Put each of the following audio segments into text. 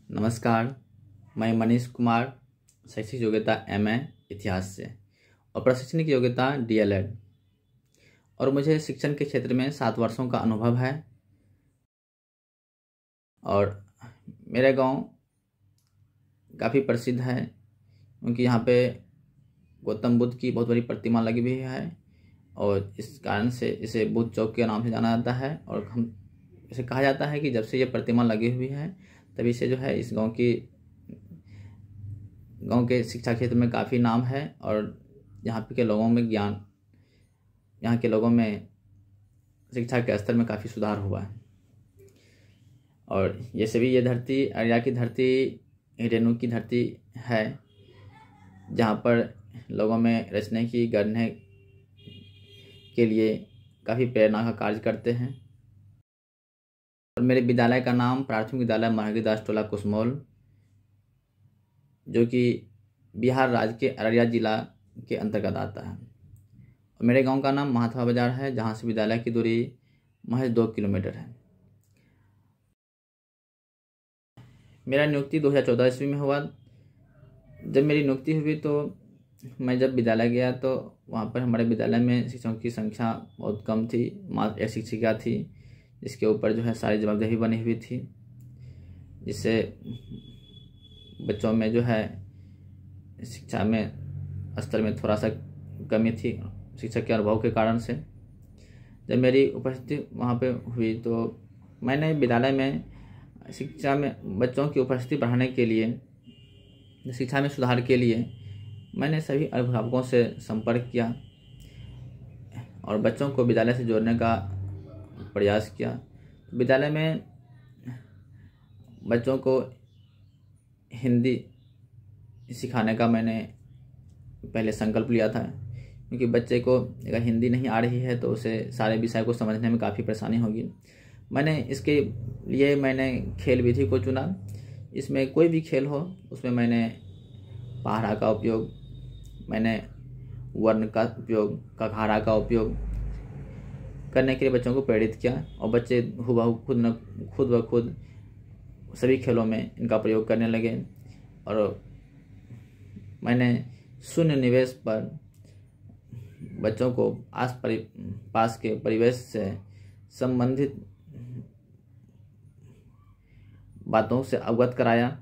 नमस्कार, मैं मनीष कुमार, शैक्षिक योग्यता MA इतिहास से और प्रशिक्षणिक योग्यता DLED, और मुझे शिक्षण के क्षेत्र में 7 वर्षों का अनुभव है। और मेरा गांव काफ़ी प्रसिद्ध है क्योंकि यहाँ पे गौतम बुद्ध की बहुत बड़ी प्रतिमा लगी हुई है और इस कारण से इसे बुद्ध चौक के नाम से जाना जाता है। और हम इसे कहा जाता है कि जब से ये प्रतिमा लगी हुई है तभी से जो है इस गांव के शिक्षा क्षेत्र में काफ़ी नाम है और यहाँ के लोगों में यहाँ के लोगों में शिक्षा के स्तर में काफ़ी सुधार हुआ है। और ये धरती अररिया की धरती रेणु की धरती है, जहाँ पर लोगों में रचने की गढ़ने के लिए काफ़ी प्रेरणा का कार्य करते हैं। और मेरे विद्यालय का नाम प्राथमिक विद्यालय महर्षि दास टोला कुसमोल, जो कि बिहार राज्य के अररिया जिला के अंतर्गत आता है। और मेरे गांव का नाम महाथवा बाजार है, जहां से विद्यालय की दूरी महज 2 किलोमीटर है। मेरा नियुक्ति 2014 ईस्वी में हुआ। जब मेरी नियुक्ति हुई तो मैं जब विद्यालय गया तो वहाँ पर हमारे विद्यालय में शिक्षकों की संख्या बहुत कम थी। मात्र एक शिक्षिका थी जिसके ऊपर जो है सारी जवाबदेही बनी हुई थी, जिससे बच्चों में जो है शिक्षा में स्तर में थोड़ा सा कमी थी शिक्षक के अनुभव के कारण से। जब मेरी उपस्थिति वहाँ पे हुई तो मैंने विद्यालय में शिक्षा में बच्चों की उपस्थिति बढ़ाने के लिए, शिक्षा में सुधार के लिए मैंने सभी अभिभावकों से संपर्क किया और बच्चों को विद्यालय से जोड़ने का प्रयास किया। विद्यालय में बच्चों को हिंदी सिखाने का मैंने पहले संकल्प लिया था, क्योंकि बच्चे को अगर हिंदी नहीं आ रही है तो उसे सारे विषय को समझने में काफ़ी परेशानी होगी। इसके लिए मैंने खेल विधि को चुना। इसमें कोई भी खेल हो उसमें मैंने पहाड़ा का उपयोग, मैंने वर्ण का उपयोग, कघारा का उपयोग करने के लिए बच्चों को प्रेरित किया और बच्चे हुबहू खुद ब खुद सभी खेलों में इनका प्रयोग करने लगे। और मैंने शून्य निवेश पर बच्चों को पास के परिवेश से संबंधित बातों से अवगत कराया।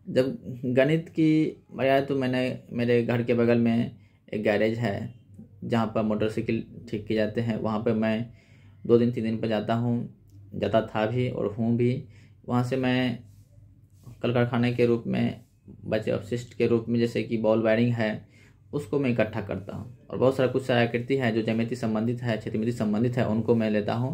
जब गणित की बजाय तो मैंने मेरे घर के बगल में एक गैरेज है जहाँ पर मोटरसाइकिल ठीक किए जाते हैं, वहाँ पर मैं 2 दिन 3 दिन पर जाता था भी और हूँ भी। वहाँ से मैं कल कारखाने के रूप में बचे अपशिष्ट के रूप में, जैसे कि बॉल वायरिंग है, उसको मैं इकट्ठा करता हूँ। और बहुत सारा कुछ आकृति है जो ज्यामिति संबंधित है, क्षेत्रमिति संबंधित है, उनको मैं लेता हूँ।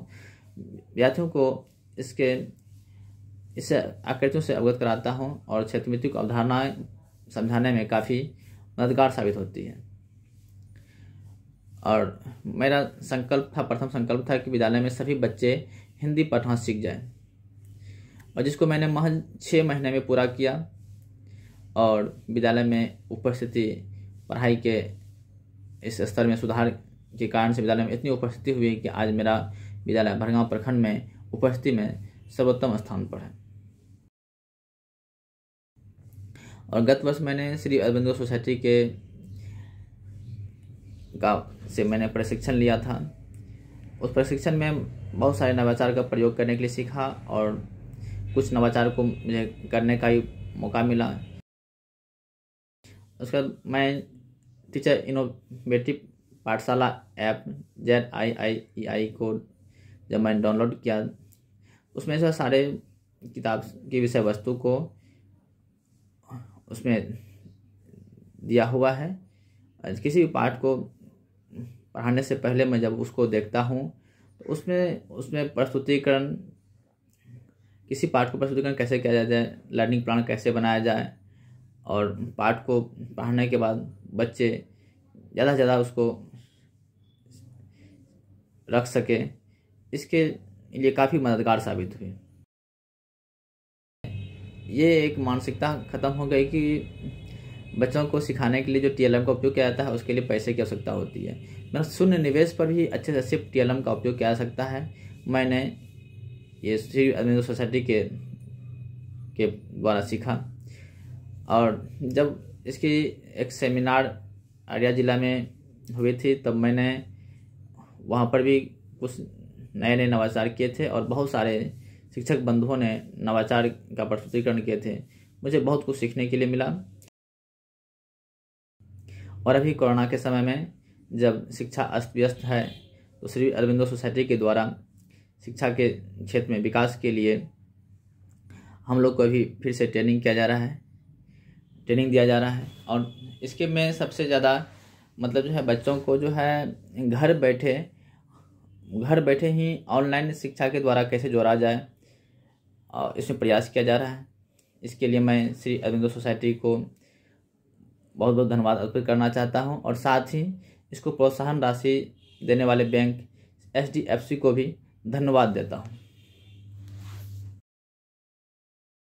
विद्यार्थियों को इस आकृतियों से अवगत कराता हूँ और क्षेत्रमिति को अवधारणाएं समझाने में काफ़ी मददगार साबित होती है। और मेरा प्रथम संकल्प था कि विद्यालय में सभी बच्चे हिंदी पढ़ना सीख जाएं, और जिसको मैंने महज 6 महीने में पूरा किया। और विद्यालय में उपस्थिति, पढ़ाई के इस स्तर में सुधार के कारण से विद्यालय में इतनी उपस्थिति हुई कि आज मेरा विद्यालय भरगांव प्रखंड में उपस्थिति में सर्वोत्तम स्थान पर है। और गत वर्ष मैंने श्री अरविंदो सोसाइटी से मैंने प्रशिक्षण लिया था। उस प्रशिक्षण में बहुत सारे नवाचार का प्रयोग करने के लिए सीखा और कुछ नवाचार को मुझे करने का ही मौका मिला। उसके बाद मैं टीचर इनोवेटिव पाठशाला ऐप ZIIEI को जब मैंने डाउनलोड किया, उसमें से सारे किताब की विषय वस्तु को उसमें दिया हुआ है। किसी भी पाठ को पढ़ाने से पहले मैं जब उसको देखता हूँ तो उसमें प्रस्तुतिकरण, किसी पाठ को प्रस्तुतिकरण कैसे किया जाए, लर्निंग प्लान कैसे बनाया जाए, और पाठ को पढ़ने के बाद बच्चे ज़्यादा से ज़्यादा उसको रख सके, इसके लिए काफ़ी मददगार साबित हुई। ये एक मानसिकता ख़त्म हो गई कि बच्चों को सिखाने के लिए जो TLM का उपयोग किया जाता है उसके लिए पैसे की आवश्यकता होती है। मतलब शून्य निवेश पर भी अच्छे से अच्छे TLM का उपयोग किया जा सकता है। मैंने ये श्री अरविंदो सोसाइटी के द्वारा सीखा। और जब इसकी एक सेमिनार अररिया ज़िला में हुई थी तब मैंने वहाँ पर भी कुछ नए नए नवाचार किए थे और बहुत सारे शिक्षक बंधुओं ने नवाचार का प्रस्तुतिकरण किए थे। मुझे बहुत कुछ सीखने के लिए मिला। और अभी कोरोना के समय में जब शिक्षा अस्त व्यस्त है तो श्री अरबिंदो सोसाइटी के द्वारा शिक्षा के क्षेत्र में विकास के लिए हम लोग को अभी फिर से ट्रेनिंग दिया जा रहा है। और इसके में सबसे ज़्यादा मतलब जो है बच्चों को जो है घर बैठे ही ऑनलाइन शिक्षा के द्वारा कैसे जोड़ा जाए और इसमें प्रयास किया जा रहा है। इसके लिए मैं श्री अरबिंदो सोसाइटी को बहुत बहुत धन्यवाद अर्पित करना चाहता हूं और साथ ही इसको प्रोत्साहन राशि देने वाले बैंक HDFC को भी धन्यवाद देता हूं।